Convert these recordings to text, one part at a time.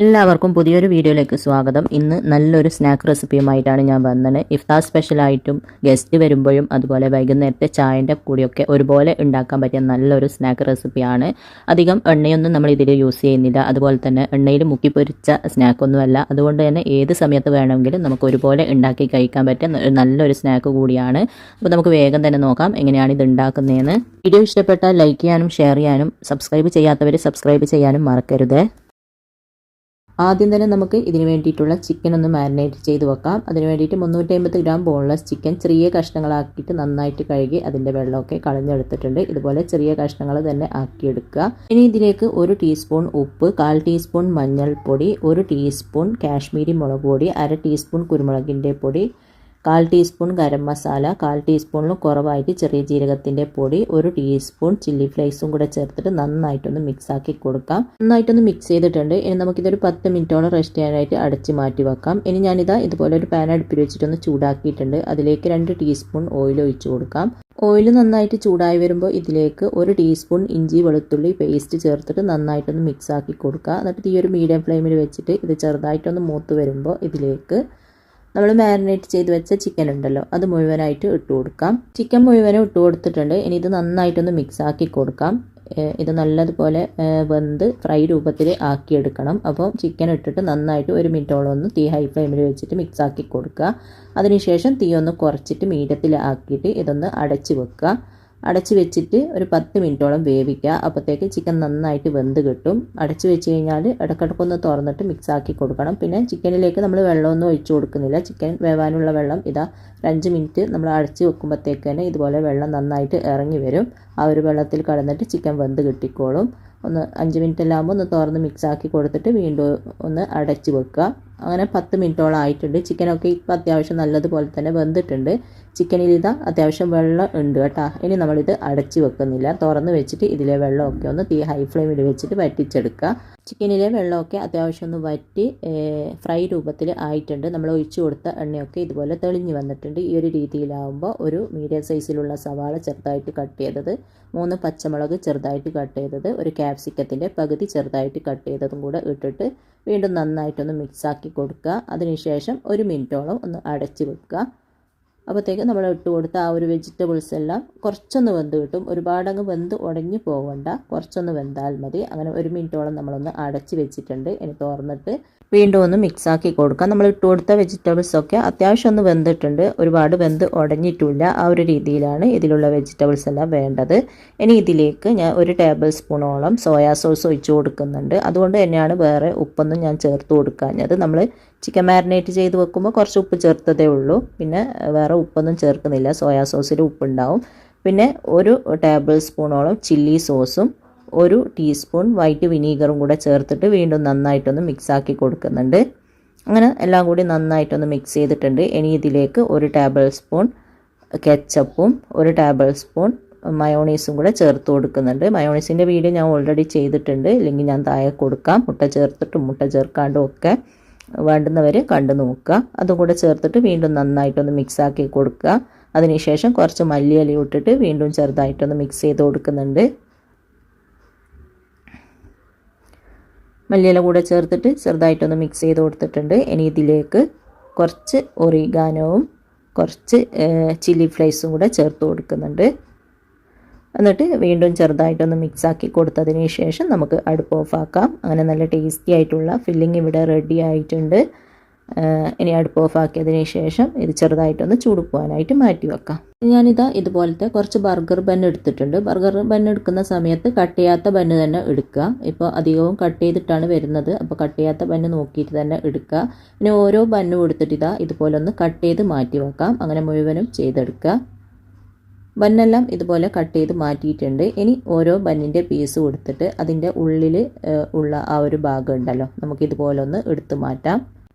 എല്ലാവർക്കും പുതിയൊരു വീഡിയോയിലേക്ക് സ്വാഗതം. ഇന്ന് നല്ലൊരു സ്നാക്ക് റെസിപ്പിയുമായിട്ടാണ് ഞാൻ വന്നത്. ഇഫ്താർ സ്പെഷ്യലായിട്ടും ഗസ്റ്റ് വരുമ്പോഴും അതുപോലെ വൈകുന്നേരത്തെ ചായൻ്റെ കൂടിയൊക്കെ ഒരുപോലെ ഉണ്ടാക്കാൻ പറ്റിയ നല്ലൊരു സ്നാക്ക് റെസിപ്പിയാണ്. അധികം എണ്ണയൊന്നും നമ്മൾ ഇതിൽ യൂസ് ചെയ്യുന്നില്ല. അതുപോലെ തന്നെ എണ്ണയിൽ മുക്കി പൊരിച്ച സ്നാക്കൊന്നുമല്ല. അതുകൊണ്ട് തന്നെ ഏത് സമയത്ത് വേണമെങ്കിലും നമുക്ക് ഒരുപോലെ ഉണ്ടാക്കി കഴിക്കാൻ പറ്റിയ നല്ലൊരു സ്നാക്ക് കൂടിയാണ്. അപ്പോൾ നമുക്ക് വേഗം തന്നെ നോക്കാം എങ്ങനെയാണ് ഇത് ഉണ്ടാക്കുന്നതെന്ന്. വീഡിയോ ഇഷ്ടപ്പെട്ടാൽ ലൈക്ക് ചെയ്യാനും ഷെയർ ചെയ്യാനും സബ്സ്ക്രൈബ് ചെയ്യാത്തവർ സബ്സ്ക്രൈബ് ചെയ്യാനും മറക്കരുത്. ആദ്യം തന്നെ നമുക്ക് ഇതിന് വേണ്ടിയിട്ടുള്ള ചിക്കൻ ഒന്ന് മാരിനേറ്റ് ചെയ്ത് വെക്കാം. അതിന് വേണ്ടിയിട്ട് 350 ഗ്രാം ബോൺലെസ് ചിക്കൻ ചെറിയ കഷ്ണങ്ങളാക്കിയിട്ട് നന്നായിട്ട് കഴുകി അതിൻ്റെ വെള്ളമൊക്കെ കളഞ്ഞെടുത്തിട്ടുണ്ട്. ഇതുപോലെ ചെറിയ കഷ്ണങ്ങൾ തന്നെ ആക്കിയെടുക്കുക. ഇനി ഇതിലേക്ക് 1 ടീസ്പൂൺ ഉപ്പ്, 1/4 ടീസ്പൂൺ മഞ്ഞൾപ്പൊടി, 1 ടീസ്പൂൺ കാശ്മീരി മുളക് പൊടി, 1/2 ടീസ്പൂൺ കുരുമുളകിൻ്റെ പൊടി, 1/4 ടീസ്പൂൺ ഗരം മസാല, 1/4 ടീസ്പൂണിലും കുറവായിട്ട് ചെറിയ ജീരകത്തിൻ്റെ പൊടി, 1 ടീസ്പൂൺ ചില്ലി ഫ്ലേക്സും കൂടെ ചേർത്തിട്ട് നന്നായിട്ടൊന്ന് മിക്സ് ആക്കി കൊടുക്കാം. നന്നായിട്ടൊന്ന് മിക്സ് ചെയ്തിട്ടുണ്ട്. ഇനി നമുക്കിതൊരു 10 മിനിറ്റോളം റെസ്റ്റ് ചെയ്യാനായിട്ട് അടച്ച് മാറ്റി വെക്കാം. ഇനി ഞാനിതാ ഇതുപോലെ ഒരു പാൻ അടുപ്പിൽ വെച്ചിട്ടൊന്ന് ചൂടാക്കിയിട്ടുണ്ട്. അതിലേക്ക് 2 ടീസ്പൂൺ ഓയിൽ ഒഴിച്ചു കൊടുക്കാം. ഓയിൽ നന്നായിട്ട് ചൂടായി വരുമ്പോൾ ഇതിലേക്ക് 1 ടീസ്പൂൺ ഇഞ്ചി വെളുത്തുള്ളി പേസ്റ്റ് ചേർത്തിട്ട് നന്നായിട്ടൊന്ന് മിക്സ് ആക്കി കൊടുക്കുക. എന്നിട്ട് ഈ ഒരു മീഡിയം ഫ്ലെയിമിൽ വെച്ചിട്ട് ഇത് ചെറുതായിട്ടൊന്ന് മൂത്ത് വരുമ്പോൾ ഇതിലേക്ക് നമ്മൾ മാരിനേറ്റ് ചെയ്ത് വെച്ച ചിക്കൻ ഉണ്ടല്ലോ അത് മുഴുവനായിട്ട് ഇട്ട് കൊടുക്കാം. ചിക്കൻ മുഴുവനും ഇട്ട് കൊടുത്തിട്ടുണ്ട്. ഇനി ഇത് നന്നായിട്ടൊന്ന് മിക്സ് ആക്കി കൊടുക്കാം. ഇത് നല്ലതുപോലെ വെന്ത് ഫ്രൈ രൂപത്തിൽ ആക്കിയെടുക്കണം. അപ്പോൾ ചിക്കൻ ഇട്ടിട്ട് നന്നായിട്ട് 1 മിനിറ്റോളം ഒന്ന് തീ ഹൈ ഫ്ലെയിമിൽ വെച്ചിട്ട് മിക്സ് ആക്കി കൊടുക്കുക. അതിനുശേഷം തീ ഒന്ന് കുറച്ചിട്ട് മീഡിയത്തിൽ ആക്കിയിട്ട് ഇതൊന്ന് അടച്ച് വെക്കുക. അടച്ച് വെച്ചിട്ട് ഒരു 10 മിനിറ്റോളം വേവിക്കുക. അപ്പോഴത്തേക്ക് ചിക്കൻ നന്നായിട്ട് വെന്ത് കിട്ടും. അടച്ച് വെച്ച് കഴിഞ്ഞാൽ ഇടയ്ക്കിടയ്ക്കൊന്ന് തുറന്നിട്ട് മിക്സ് ആക്കി കൊടുക്കണം. പിന്നെ ചിക്കനിലേക്ക് നമ്മൾ വെള്ളമൊന്നും ഒഴിച്ചു കൊടുക്കുന്നില്ല. ചിക്കൻ വേവാനുള്ള വെള്ളം ഇതാ 5 മിനിറ്റ് നമ്മൾ അടച്ച് വെക്കുമ്പോഴത്തേക്ക് തന്നെ ഇതുപോലെ വെള്ളം നന്നായിട്ട് ഇറങ്ങി വരും. ആ ഒരു വെള്ളത്തിൽ കടന്നിട്ട് ചിക്കൻ വെന്ത് കിട്ടിക്കോളും. ഒന്ന് 5 മിനിറ്റ് എല്ലാം ആകുമ്പോൾ ഒന്ന് തുറന്ന് മിക്സ് ആക്കി കൊടുത്തിട്ട് വീണ്ടും ഒന്ന് അടച്ച് വെക്കുക. അങ്ങനെ 10 മിനിറ്റോളം ആയിട്ടുണ്ട്. ചിക്കനൊക്കെ ഇപ്പം അത്യാവശ്യം നല്ലതുപോലെ തന്നെ വെന്തിട്ടുണ്ട്. ചിക്കനിൽ ഇതാ അത്യാവശ്യം വെള്ളം ഉണ്ട് കേട്ടോ. ഇനി നമ്മളിത് അടച്ച് വെക്കുന്നില്ല. തുറന്ന് വെച്ചിട്ട് ഇതിലെ വെള്ളമൊക്കെ ഒന്ന് തീ ഹൈ ഫ്ലെയിമിൽ വെച്ചിട്ട് വറ്റിച്ചെടുക്കുക. ചിക്കനിലെ വെള്ളമൊക്കെ അത്യാവശ്യം ഒന്ന് വറ്റി ഫ്രൈ രൂപത്തിൽ ആയിട്ടുണ്ട്. നമ്മൾ ഒഴിച്ചു കൊടുത്ത എണ്ണയൊക്കെ ഇതുപോലെ തെളിഞ്ഞ് വന്നിട്ടുണ്ട്. ഈ ഒരു രീതിയിലാവുമ്പോൾ ഒരു മീഡിയം സൈസിലുള്ള സവാള ചെറുതായിട്ട് കട്ട് ചെയ്തത്, 3 പച്ചമുളക് ചെറുതായിട്ട് കട്ട് ചെയ്തത്, ഒരു ക്യാപ്സിക്കത്തിൻ്റെ പകുതി ചെറുതായിട്ട് കട്ട് ചെയ്തതും കൂടെ ഇട്ടിട്ട് വീണ്ടും നന്നായിട്ടൊന്ന് മിക്സ് ആക്കി കൊടുക്കുക. അതിനുശേഷം 1 മിനിറ്റോളം ഒന്ന് അടച്ച് വെക്കുക. അപ്പോഴത്തേക്ക് നമ്മൾ ഇട്ട് കൊടുത്ത ആ ഒരു വെജിറ്റബിൾസ് എല്ലാം കുറച്ചൊന്ന് വെന്ത് കിട്ടും. ഒരുപാടങ്ങ് വെന്ത് ഉടഞ്ഞു പോകണ്ട, കുറച്ചൊന്ന് വെന്താൽ മതി. അങ്ങനെ 1 മിനിറ്റോളം നമ്മളൊന്ന് അടച്ച് വെച്ചിട്ടുണ്ട്. ഇനി തുറന്നിട്ട് വീണ്ടും ഒന്ന് മിക്സ് ആക്കി കൊടുക്കാം. നമ്മൾ ഇട്ട് കൊടുത്ത വെജിറ്റബിൾസൊക്കെ അത്യാവശ്യം ഒന്ന് വെന്തിട്ടുണ്ട്. ഒരുപാട് വെന്ത് ഉടഞ്ഞിട്ടില്ല. ആ ഒരു രീതിയിലാണ് ഇതിലുള്ള വെജിറ്റബിൾസ് എല്ലാം വേണ്ടത്. ഇനി ഇതിലേക്ക് ഞാൻ 1 ടേബിൾ സ്പൂണോളം സോയാ സോസ് ഒഴിച്ചു കൊടുക്കുന്നുണ്ട്. അതുകൊണ്ട് തന്നെയാണ് വേറെ ഉപ്പൊന്നും ഞാൻ ചേർത്ത് കൊടുക്കാഞ്ഞത്. നമ്മൾ ചിക്കൻ മാരിനേറ്റ് ചെയ്ത് വെക്കുമ്പോൾ കുറച്ച് ഉപ്പ് ചേർത്തതേ ഉള്ളൂ. പിന്നെ വേറെ ഉപ്പൊന്നും ചേർക്കുന്നില്ല. സോയാ സോസിൽ ഉപ്പുണ്ടാവും. പിന്നെ 1 ടേബിൾ സ്പൂണോളം ചില്ലി സോസും 1 ടീസ്പൂൺ വൈറ്റ് വിനീഗറും കൂടെ ചേർത്തിട്ട് വീണ്ടും നന്നായിട്ടൊന്ന് മിക്സ് ആക്കി കൊടുക്കുന്നുണ്ട്. അങ്ങനെ എല്ലാം കൂടി നന്നായിട്ടൊന്ന് മിക്സ് ചെയ്തിട്ടുണ്ട്. ഇനി ഇതിലേക്ക് 1 ടേബിൾ സ്പൂൺ കെച്ചപ്പും 1 ടേബിൾ സ്പൂൺ മയോണീസും കൂടെ ചേർത്ത് കൊടുക്കുന്നുണ്ട്. മയോണീസിൻ്റെ വീഡിയോ ഞാൻ ഓൾറെഡി ചെയ്തിട്ടുണ്ട്. ഇല്ലെങ്കിൽ ഞാൻ താഴെ കൊടുക്കാം. മുട്ട ചേർത്തിട്ടും മുട്ട ചേർക്കാണ്ടും ഒക്കെ വേണ്ടുന്നവർ കണ്ടു നോക്കുക. അതും കൂടെ ചേർത്തിട്ട് വീണ്ടും നന്നായിട്ടൊന്ന് മിക്സ് ആക്കി കൊടുക്കുക. അതിനുശേഷം കുറച്ച് മല്ലിയില ഇട്ടിട്ട് വീണ്ടും ചെറുതായിട്ടൊന്ന് മിക്സ് ചെയ്ത് കൊടുക്കുന്നുണ്ട്. മല്ലിയില കൂടെ ചേർത്തിട്ട് ചെറുതായിട്ടൊന്ന് മിക്സ് ചെയ്ത് കൊടുത്തിട്ടുണ്ട്. ഇനി ഇതിലേക്ക് കുറച്ച് ഒറിഗാനോവും കുറച്ച് ചില്ലി ഫ്ലേക്സും കൂടെ ചേർത്ത് കൊടുക്കുന്നുണ്ട്. എന്നിട്ട് വീണ്ടും ചെറുതായിട്ടൊന്ന് മിക്സ് ആക്കി കൊടുത്തതിന് ശേഷം നമുക്ക് അടുപ്പ് ഓഫാക്കാം. അങ്ങനെ നല്ല ടേസ്റ്റി ആയിട്ടുള്ള ഫില്ലിംഗ് ഇവിടെ റെഡി ആയിട്ടുണ്ട്. ഇനി അടുപ്പ് ഓഫാക്കിയതിന് ശേഷം ഇത് ചെറുതായിട്ടൊന്ന് ചൂട് പോകാനായിട്ട് മാറ്റി വെക്കാം. ഞാനിതാ ഇതുപോലത്തെ കുറച്ച് ബർഗർ ബൻ എടുത്തിട്ടുണ്ട്. ബർഗർ ബൻ എടുക്കുന്ന സമയത്ത് കട്ട് ചെയ്യാത്ത ബന്ന് തന്നെ എടുക്കുക. ഇപ്പോൾ അധികവും കട്ട് ചെയ്തിട്ടാണ് വരുന്നത്. അപ്പോൾ കട്ട് ചെയ്യാത്ത ബന്ന് നോക്കിയിട്ട് തന്നെ എടുക്കുക. ഇനി ഓരോ ബന്നും എടുത്തിട്ട് ഇതാ ഇതുപോലെ ഒന്ന് കട്ട് ചെയ്ത് മാറ്റി വെക്കാം. അങ്ങനെ മുഴുവനും ചെയ്തെടുക്കുക. ബന്നെല്ലാം ഇതുപോലെ കട്ട് ചെയ്ത് മാറ്റിയിട്ടുണ്ട്. ഇനി ഓരോ ബന്നിൻ്റെ പീസ് കൊടുത്തിട്ട് അതിൻ്റെ ഉള്ളിൽ ഉള്ള ആ ഒരു ഭാഗം ഉണ്ടല്ലോ നമുക്കിതുപോലെ ഒന്ന് എടുത്ത് മാറ്റാം.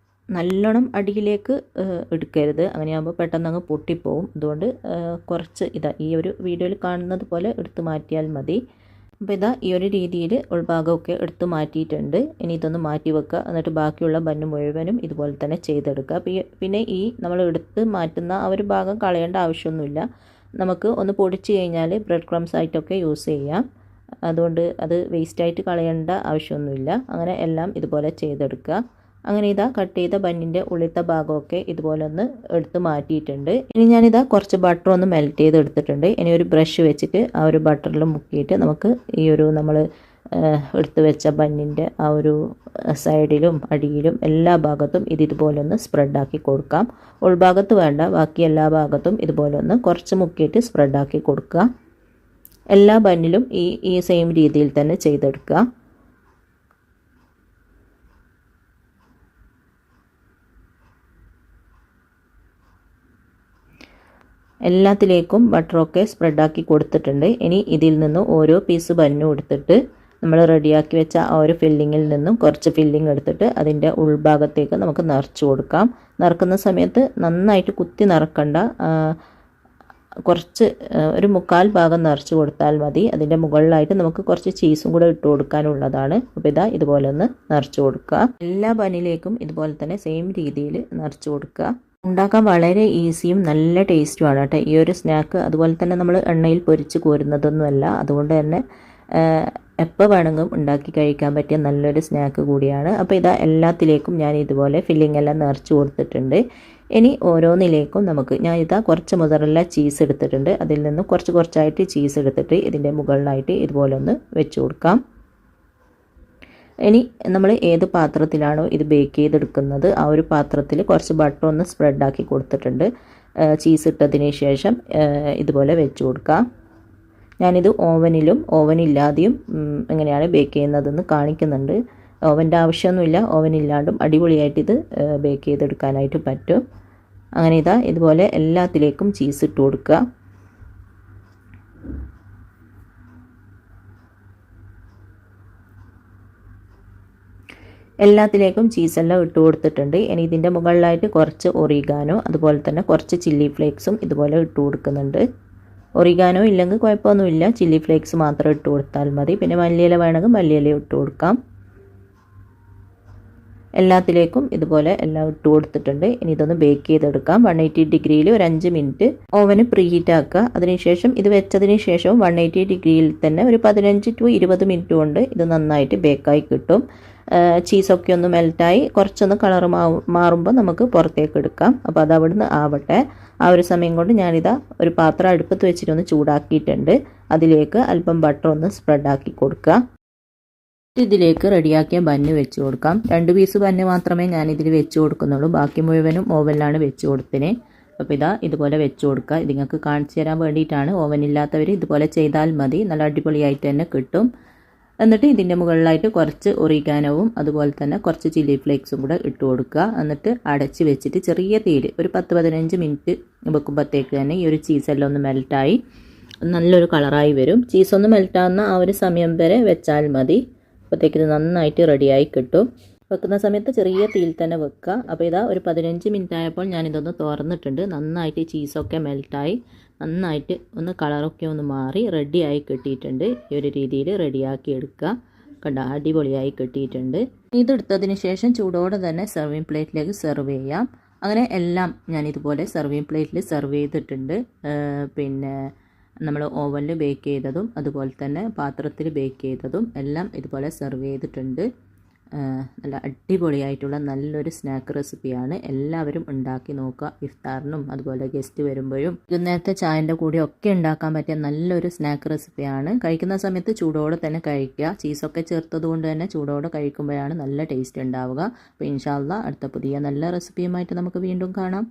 നല്ലോണം അടിയിലേക്ക് എടുക്കരുത്. അങ്ങനെയാകുമ്പോൾ പെട്ടെന്ന് അങ്ങ് പൊട്ടിപ്പോവും. അതുകൊണ്ട് കുറച്ച് ഈ ഒരു വീഡിയോയിൽ കാണുന്നത് പോലെ എടുത്ത് മാറ്റിയാൽ മതി. അപ്പോൾ ഈ ഒരു രീതിയിൽ ഉൾഭാഗമൊക്കെ എടുത്ത് മാറ്റിയിട്ടുണ്ട്. ഇനി ഇതൊന്ന് മാറ്റി വെക്കുക. എന്നിട്ട് ബാക്കിയുള്ള ബന്ന് മുഴുവനും ഇതുപോലെ തന്നെ ചെയ്തെടുക്കുക. പിന്നെ ഈ നമ്മൾ എടുത്ത് മാറ്റുന്ന ആ ഒരു ഭാഗം കളയേണ്ട ആവശ്യമൊന്നുമില്ല. നമുക്ക് ഒന്ന് പൊടിച്ച് കഴിഞ്ഞാൽ ബ്രെഡ് ക്രംസ് ആയിട്ടൊക്കെ യൂസ് ചെയ്യാം. അതുകൊണ്ട് അത് വേസ്റ്റായിട്ട് കളയേണ്ട ആവശ്യമൊന്നുമില്ല. അങ്ങനെ എല്ലാം ഇതുപോലെ ചെയ്തെടുക്കുക. അങ്ങനെ ഇതാ കട്ട് ചെയ്ത ബന്നിൻ്റെ ഉള്ളിലത്തെ ഭാഗമൊക്കെ ഇതുപോലെ ഒന്ന് എടുത്ത് മാറ്റിയിട്ടുണ്ട്. ഇനി ഞാനിതാ കുറച്ച് ബട്ടർ ഒന്ന് മെൽറ്റ് ചെയ്ത് എടുത്തിട്ടുണ്ട്. ഇനി ഒരു ബ്രഷ് വെച്ചിട്ട് ആ ഒരു ബട്ടറിൽ മുക്കിയിട്ട് നമുക്ക് ഈ ഒരു നമ്മൾ എടുത്ത് വെച്ച ബന്നിൻ്റെ ആ ഒരു സൈഡിലും അടിയിലും എല്ലാ ഭാഗത്തും ഇതുപോലെ ഒന്ന് സ്പ്രെഡാക്കി കൊടുക്കാം. ഉൾഭാഗത്ത് വേണ്ട, ബാക്കി എല്ലാ ഭാഗത്തും ഇതുപോലെ ഒന്ന് കുറച്ച് മുക്കിയിട്ട് സ്പ്രെഡാക്കി കൊടുക്കുക. എല്ലാ ബന്നിലും ഈ സെയിം രീതിയിൽ തന്നെ ചെയ്തെടുക്കുക. എല്ലാത്തിലേക്കും ബട്ടറൊക്കെ സ്പ്രെഡാക്കി കൊടുത്തിട്ടുണ്ട്. ഇനി ഇതിൽ നിന്ന് ഓരോ പീസ് ബന്നും എടുത്തിട്ട് നമ്മൾ റെഡിയാക്കി വെച്ച ആ ഒരു ഫില്ലിങ്ങിൽ നിന്നും കുറച്ച് ഫില്ലിങ് എടുത്തിട്ട് അതിൻ്റെ ഉൾഭാഗത്തേക്ക് നമുക്ക് നിറച്ച് കൊടുക്കാം. നിറക്കുന്ന സമയത്ത് നന്നായിട്ട് കുത്തി നിറക്കണ്ട, കുറച്ച് ഒരു 1/4 ഭാഗം നിറച്ച് കൊടുത്താൽ മതി. അതിൻ്റെ മുകളിലായിട്ട് നമുക്ക് കുറച്ച് ചീസും കൂടെ ഇട്ട് കൊടുക്കാനുള്ളതാണ്. അപ്പോൾ ഇതാ ഇതുപോലെ ഒന്ന് നിറച്ച് കൊടുക്കുക. എല്ലാ ബന്നിലേക്കും ഇതുപോലെ തന്നെ സെയിം രീതിയിൽ നിറച്ച് കൊടുക്കുക. ഉണ്ടാക്കാൻ വളരെ ഈസിയും നല്ല ടേസ്റ്റുമാണ് കേട്ടോ ഈ ഒരു സ്നാക്ക്. അതുപോലെ തന്നെ നമ്മൾ എണ്ണയിൽ പൊരിച്ച് കോരുന്നതൊന്നുമല്ല, അതുകൊണ്ട് തന്നെ എപ്പോൾ വേണമെങ്കിലും ഉണ്ടാക്കി കഴിക്കാൻ പറ്റിയ നല്ലൊരു സ്നാക്ക് കൂടിയാണ്. അപ്പോൾ ഇതാ എല്ലാത്തിലേക്കും ഞാൻ ഇതുപോലെ ഫില്ലിംഗ് എല്ലാം നിറച്ച് കൊടുത്തിട്ടുണ്ട്. ഇനി ഓരോന്നിലേക്കും ഞാൻ ഇതാ കുറച്ച് മുതറുള്ള ചീസ് എടുത്തിട്ടുണ്ട്. അതിൽ നിന്ന് കുറച്ചായിട്ട് ചീസ് എടുത്തിട്ട് ഇതിൻ്റെ മുകളിലായിട്ട് ഇതുപോലെ ഒന്ന് വെച്ച് കൊടുക്കാം. ഇനി നമ്മൾ ഏത് പാത്രത്തിലാണോ ഇത് ബേക്ക് ചെയ്തെടുക്കുന്നത് ആ ഒരു പാത്രത്തിൽ കുറച്ച് ബട്ടർ ഒന്ന് സ്പ്രെഡാക്കി കൊടുത്തിട്ടുണ്ട്. ചീസ് ഇട്ടതിന് ശേഷം ഇതുപോലെ വെച്ച് കൊടുക്കാം. ഞാനിത് ഓവനിലും ഓവനില്ലാതെയും എങ്ങനെയാണ് ബേക്ക് ചെയ്യുന്നതെന്ന് കാണിക്കുന്നുണ്ട്. ഓവൻ്റെ ആവശ്യമൊന്നുമില്ല, ഓവനില്ലാണ്ടും അടിപൊളിയായിട്ട് ഇത് ബേക്ക് ചെയ്തെടുക്കാനായിട്ട് പറ്റും. അങ്ങനെ ഇതുപോലെ എല്ലാത്തിലേക്കും ചീസ് ഇട്ട് കൊടുക്കുക. എല്ലാത്തിലേക്കും ചീസെല്ലാം ഇട്ട് കൊടുത്തിട്ടുണ്ട്. ഇനി ഇതിൻ്റെ മുകളിലായിട്ട് കുറച്ച് ഒറിഗാനോ അതുപോലെ തന്നെ കുറച്ച് ചില്ലി ഫ്ലേക്സും ഇതുപോലെ ഇട്ട് കൊടുക്കുന്നുണ്ട്. ഒറിഗാനോ ഇല്ലെങ്കിൽ കുഴപ്പമൊന്നുമില്ല, ചില്ലി ഫ്ലേക്സ് മാത്രം ഇട്ട് കൊടുത്താൽ മതി. പിന്നെ മല്ലിയില വേണമെങ്കിൽ മല്ലിയില ഇട്ട് കൊടുക്കാം. എല്ലാത്തിലേക്കും ഇതുപോലെ എല്ലാം ഇട്ട് കൊടുത്തിട്ടുണ്ട്. ഇനി ഇതൊന്ന് ബേക്ക് ചെയ്തെടുക്കാം. 180 ഡിഗ്രിയിൽ ഒരു 5 മിനിറ്റ് ഓവന് പ്രീ ഹീറ്റ് ആക്കുക. അതിനുശേഷം ഇത് വെച്ചതിന് ശേഷവും 180 ഡിഗ്രിയിൽ തന്നെ ഒരു 15 to 20 മിനിറ്റ് കൊണ്ട് ഇത് നന്നായിട്ട് ബേക്കായി കിട്ടും. ചീസൊക്കെ ഒന്ന് മെൽറ്റായി കുറച്ചൊന്ന് കളർ മാറുമ്പോൾ നമുക്ക് പുറത്തേക്ക് എടുക്കാം. അപ്പോൾ അത് അവിടുന്ന് ആവട്ടെ. ആ ഒരു സമയം കൊണ്ട് ഞാനിതാ ഒരു പാത്രം അടുപ്പത്ത് വെച്ചിട്ടൊന്ന് ചൂടാക്കിയിട്ടുണ്ട്. അതിലേക്ക് അല്പം ബട്ടർ ഒന്ന് സ്പ്രെഡാക്കി കൊടുക്കുക. ഇതിലേക്ക് റെഡിയാക്കിയ ബന്ന് വെച്ച് കൊടുക്കാം. 2 പീസ് ബന്ന് മാത്രമേ ഞാനിതിൽ വെച്ച് കൊടുക്കുന്നുള്ളൂ, ബാക്കി മുഴുവനും ഓവനിലാണ് വെച്ച് കൊടുത്തത്. അപ്പോൾ ഇതുപോലെ വെച്ച് കൊടുക്കുക. ഇത് നിങ്ങൾക്ക് കാണിച്ചു തരാൻ വേണ്ടിയിട്ടാണ്. ഓവനില്ലാത്തവർ ഇതുപോലെ ചെയ്താൽ മതി, നല്ല അടിപൊളിയായിട്ട് തന്നെ കിട്ടും. എന്നിട്ട് ഇതിൻ്റെ മുകളിലായിട്ട് കുറച്ച് ഒറിഗാനോവും അതുപോലെ തന്നെ കുറച്ച് ചില്ലി ഫ്ലേക്സും കൂടെ ഇട്ട് കൊടുക്കുക. എന്നിട്ട് അടച്ച് വെച്ചിട്ട് ചെറിയ തീയിൽ ഒരു 10-15 മിനിറ്റ് വെക്കുമ്പോഴത്തേക്ക് തന്നെ ഈ ഒരു ചീസെല്ലാം ഒന്ന് മെൽറ്റായി നല്ലൊരു കളറായി വരും. ചീസൊന്ന് മെൽറ്റാകുന്ന ആ ഒരു സമയം വരെ വെച്ചാൽ മതി. അപ്പോഴത്തേക്ക് ഇത് നന്നായിട്ട് റെഡിയായി കിട്ടും. വെക്കുന്ന സമയത്ത് ചെറിയ തീയിൽ തന്നെ വെക്കുക. അപ്പോൾ ഒരു 15 മിനിറ്റ് ആയപ്പോൾ ഞാനിതൊന്ന് തുറന്നിട്ടുണ്ട്. നന്നായിട്ട് ചീസൊക്കെ മെൽറ്റായി നന്നായിട്ട് ഒന്ന് കളറൊക്കെ ഒന്ന് മാറി റെഡിയായി കിട്ടിയിട്ടുണ്ട്. ഈ ഒരു രീതിയിൽ റെഡിയാക്കി എടുക്കുക. കണ്ട അടിപൊളിയായി കിട്ടിയിട്ടുണ്ട്. ഇതെടുത്തതിന് ശേഷം ചൂടോടെ തന്നെ സെർവിങ് പ്ലേറ്റിലേക്ക് സെർവ് ചെയ്യാം. അങ്ങനെ എല്ലാം ഞാൻ ഇതുപോലെ സെർവിങ് പ്ലേറ്റിൽ സെർവ് ചെയ്തിട്ടുണ്ട്. പിന്നെ നമ്മൾ ഓവനിൽ ബേക്ക് ചെയ്തതും അതുപോലെ തന്നെ പാത്രത്തിൽ ബേക്ക് ചെയ്തതും എല്ലാം ഇതുപോലെ സെർവ് ചെയ്തിട്ടുണ്ട്. നല്ല അടിപൊളിയായിട്ടുള്ള നല്ലൊരു സ്നാക്ക് റെസിപ്പിയാണ്. എല്ലാവരും ഉണ്ടാക്കി നോക്കുക. ഇഫ്താറിനും അതുപോലെ ഗസ്റ്റ് വരുമ്പോഴും ഇന്നത്തെ ചായൻ്റെ കൂടെ ഒക്കെ ഉണ്ടാക്കാൻ പറ്റിയ നല്ലൊരു സ്നാക്ക് റെസിപ്പിയാണ്. കഴിക്കുന്ന സമയത്ത് ചൂടോടെ തന്നെ കഴിക്കുക. ചീസൊക്കെ ചേർത്തത് കൊണ്ട് തന്നെ ചൂടോടെ കഴിക്കുമ്പോഴാണ് നല്ല ടേസ്റ്റ് ഉണ്ടാവുക. അപ്പോൾ ഇൻഷാ അല്ലാഹ് അടുത്ത പുതിയ നല്ല റെസിപ്പിയുമായിട്ട് നമുക്ക് വീണ്ടും കാണാം.